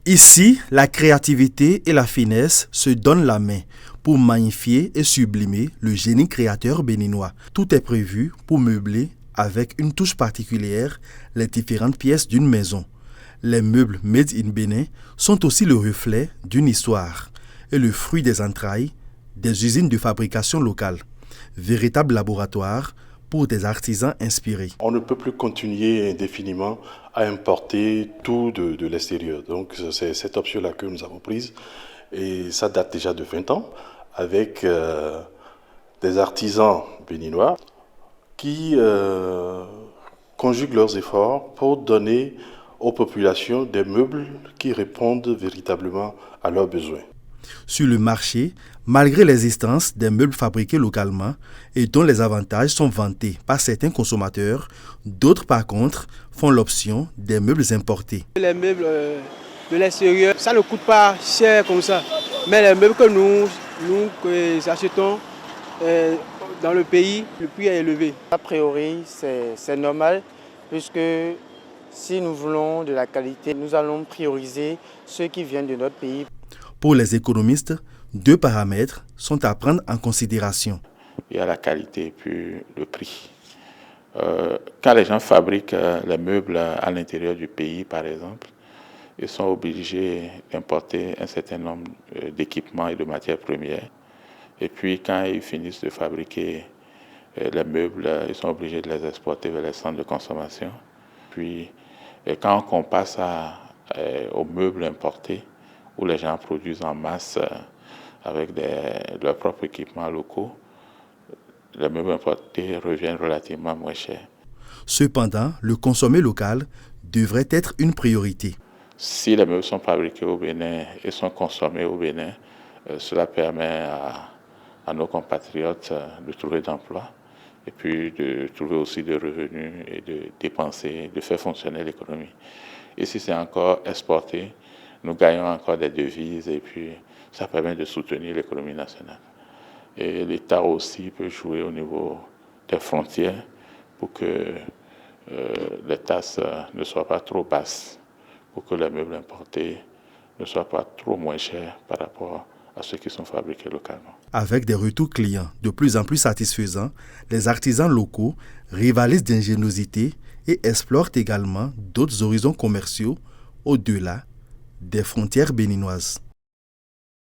Ici, la créativité et la finesse se donnent la main pour magnifier et sublimer le génie créateur béninois. Tout est prévu pour meubler avec une touche particulière les différentes pièces d'une maison. Les meubles made in Bénin sont aussi le reflet d'une histoire et le fruit des entrailles des usines de fabrication locales, véritable laboratoire pour des artisans inspirés. On ne peut plus continuer indéfiniment à importer tout de l'extérieur. Donc c'est cette option-là que nous avons prise et ça date déjà de 20 ans avec des artisans béninois qui conjuguent leurs efforts pour donner aux populations des meubles qui répondent véritablement à leurs besoins. Sur le marché, malgré l'existence des meubles fabriqués localement et dont les avantages sont vantés par certains consommateurs, d'autres par contre font l'option des meubles importés. Les meubles de l'extérieur, ça ne coûte pas cher comme ça. Mais les meubles que nous achetons dans le pays, le prix est élevé. A priori, c'est normal puisque si nous voulons de la qualité, nous allons prioriser ceux qui viennent de notre pays. Pour les économistes, deux paramètres sont à prendre en considération. Il y a la qualité et puis le prix. Quand les gens fabriquent les meubles à l'intérieur du pays, par exemple, ils sont obligés d'importer un certain nombre d'équipements et de matières premières. Et puis quand ils finissent de fabriquer les meubles, ils sont obligés de les exporter vers les centres de consommation. Puis quand on compare ça aux meubles importés, où les gens produisent en masse avec leurs propres équipements locaux, les meubles importés reviennent relativement moins chers. Cependant, le consommer local devrait être une priorité. Si les meubles sont fabriqués au Bénin et sont consommés au Bénin, cela permet à nos compatriotes de trouver d'emploi et puis de trouver aussi des revenus et de dépenser, de faire fonctionner l'économie. Et si c'est encore exporté, nous gagnons encore des devises et puis ça permet de soutenir l'économie nationale. Et l'État aussi peut jouer au niveau des frontières pour que les taxes ne soient pas trop basses, pour que les meubles importés ne soient pas trop moins chers par rapport à ceux qui sont fabriqués localement. Avec des retours clients de plus en plus satisfaisants, les artisans locaux rivalisent d'ingéniosité et explorent également d'autres horizons commerciaux au-delà des frontières béninoises.